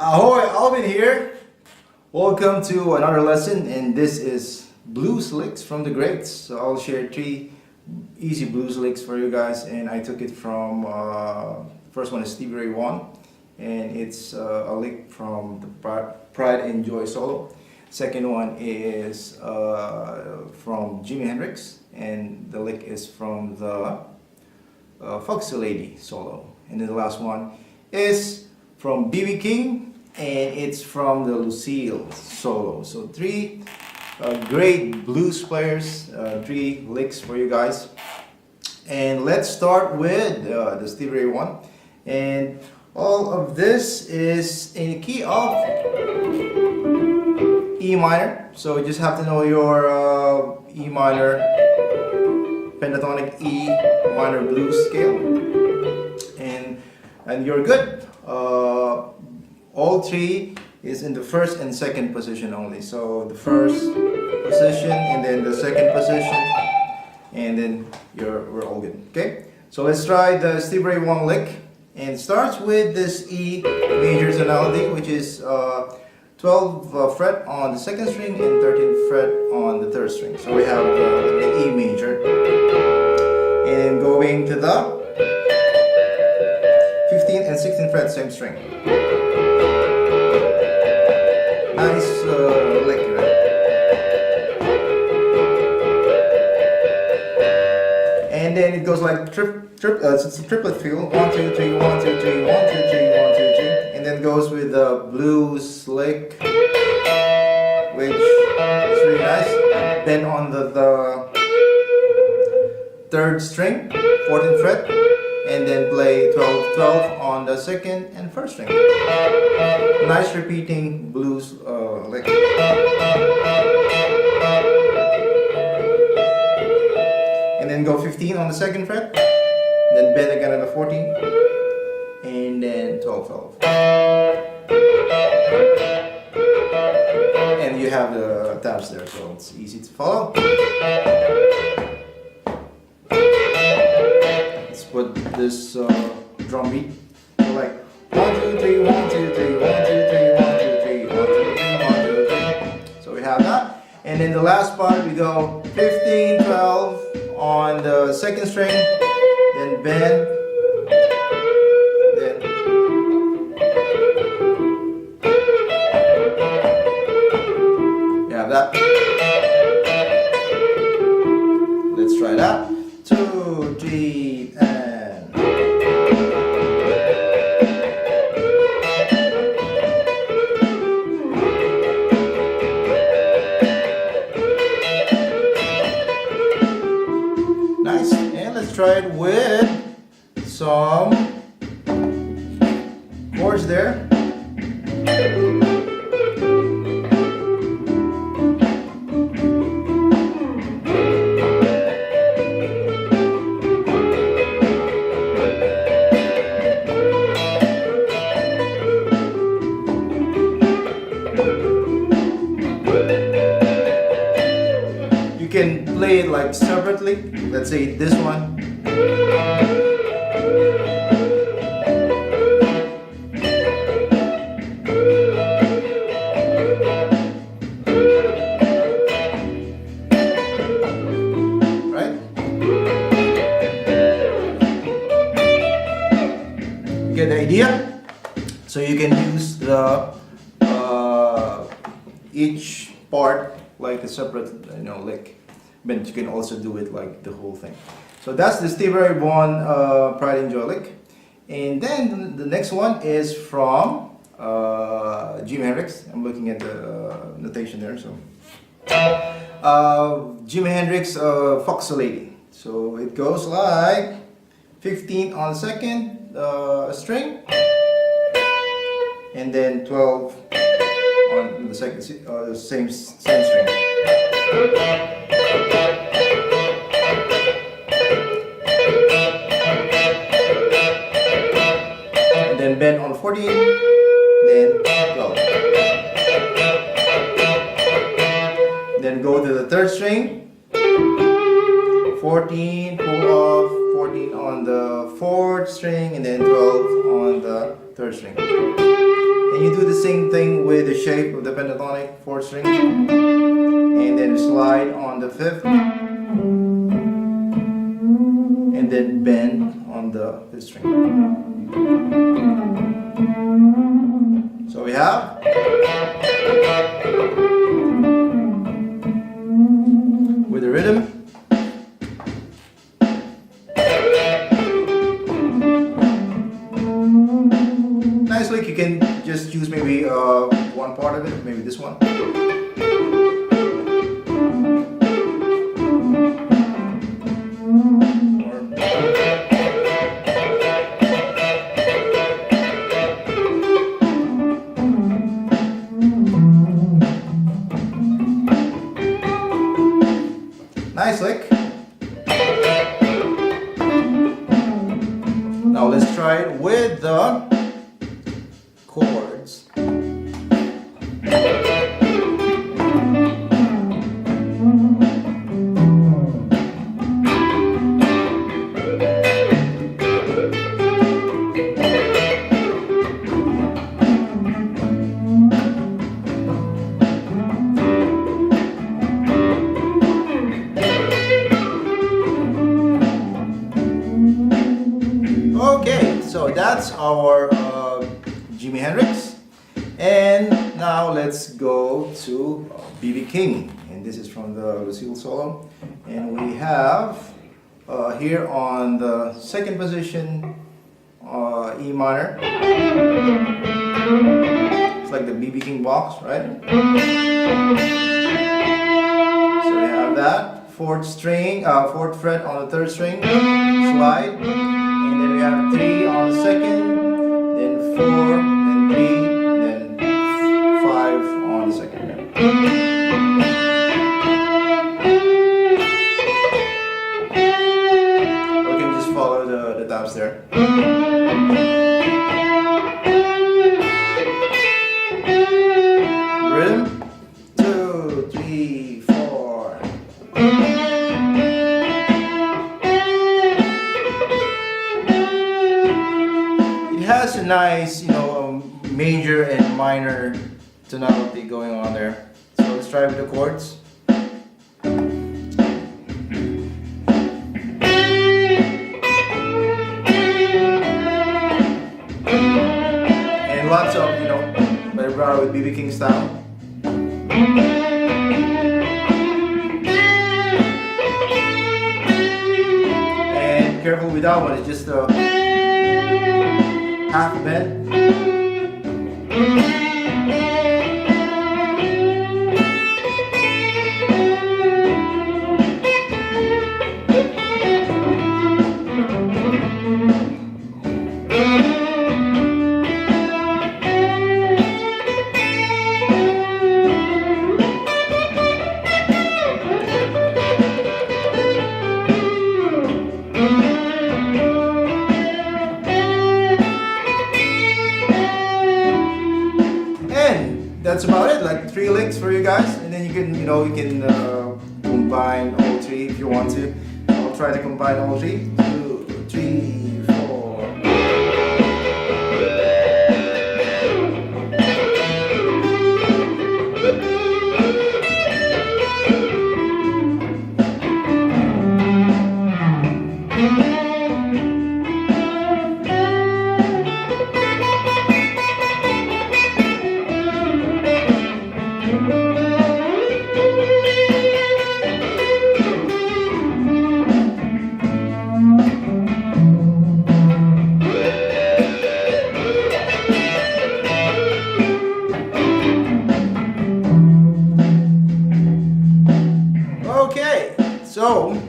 Ahoy, Alvin here. Welcome to another lesson, and this is blues licks from the greats. So I'll share 3 easy blues licks for you guys, and I took it from first one is Stevie Ray Vaughan, and it's a lick from the Pride and Joy solo. Second one is from Jimi Hendrix, and the lick is from the Foxy lady solo. And then the last one is from B.B. King, and it's from the Lucille solo. So 3 great blues players, 3 licks for you guys. And let's start with the Stevie Ray one. And all of this is in the key of E minor. So you just have to know your E minor pentatonic E minor blues scale, and you're good. All 3 is in the first and second position only. So the first position and then the second position, and then we're all good. Okay, so let's try the Stevie Ray Vaughan Lick, and it starts with this E major tonality, which is 12th fret on the 2nd string and 13th fret on the 3rd string. So we have the E major, and then going to the 15th and 16th fret, same string. Nice lick, right? And then it goes like it's a triplet feel. 1, 2, 3, 1, 2, 3, 1, 2, 3, 1, 2, 3, and then goes with the blues lick, which is really nice. Then on the 3rd string, 14th fret, and then play 12, 12 on the 2nd and 1st string. Nice repeating blues lick. And then go 15 on the 2nd fret, then bend again on the 14, and then 12, 12. And you have the tabs there, so it's easy to follow. Let's put this drum beat. So like 1, 2, 3, 1, 2, 3, 1, 2, 3, 1, 2, 3, 1, 2, 3, 1, 2, 3. So we have that. And then the last part we go 15, 12 on the 2nd string, then bend, then you have that. Let's try that. 2, 3, and nice. And let's try it with some chords there. You can play it like separately. Let's say this one. Right? Get the idea? So you can use the each part like a separate, lick. But you can also do it like the whole thing. So that's the Stevie Ray Vaughan Pride and Joy Lick. And then the next one is from Jimi Hendrix. I'm looking at the notation there. So Jimi Hendrix Foxy lady. So it goes like 15 on the 2nd string, and then 12 on the 2nd same string. And then bend on 14, then 12. Then go to the 3rd string, 14, pull off, 14 on the 4th string, and then 12 on the 3rd string. And you do the same thing with the shape of the pentatonic 4th string. And then slide on the 5th. And then bend on the 5th string. So we have with the rhythm. Nice lick. You can just choose maybe one part of it, maybe this one. Nice lick. Now let's try it with the chords. Okay, so that's our Jimi Hendrix. And now let's go to B.B. King. And this is from the Lucille solo. And we have here on the 2nd position E minor. It's like the B.B. King box, right? So we have that. 4th string, 4th fret on the 3rd string. Slide. And then we have 3 on the 2nd, then 4, then 3, then 5 on the 2nd. We can just follow the tabs there. Rhythm. 2, 3, 4. Has a nice, major and minor tonality going on there. So let's try with the chords. And lots of, vibrato with B.B. King style. And careful with that one, it's just a half bend. That's about it, like 3 licks for you guys, and then you can combine all 3 if you want to. I'll try to combine all 3. 2, 3, 4. So,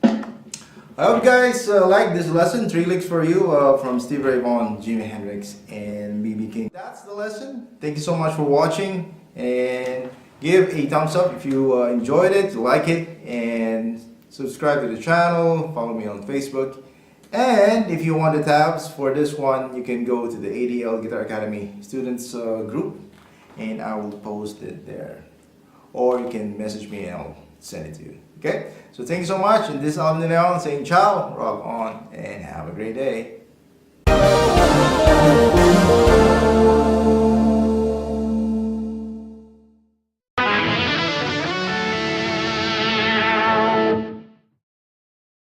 I hope you guys like this lesson. 3 licks for you from Stevie Ray Vaughan, Jimi Hendrix, and B.B. King. That's the lesson. Thank you so much for watching, and give a thumbs up if you enjoyed it, like it, and subscribe to the channel. Follow me on Facebook. And if you want the tabs for this one, you can go to the ADL Guitar Academy students group, and I will post it there. Or you can message me and I'll send it to you. Okay? So thank you so much. And this is Alvin saying ciao, rock on, and have a great day.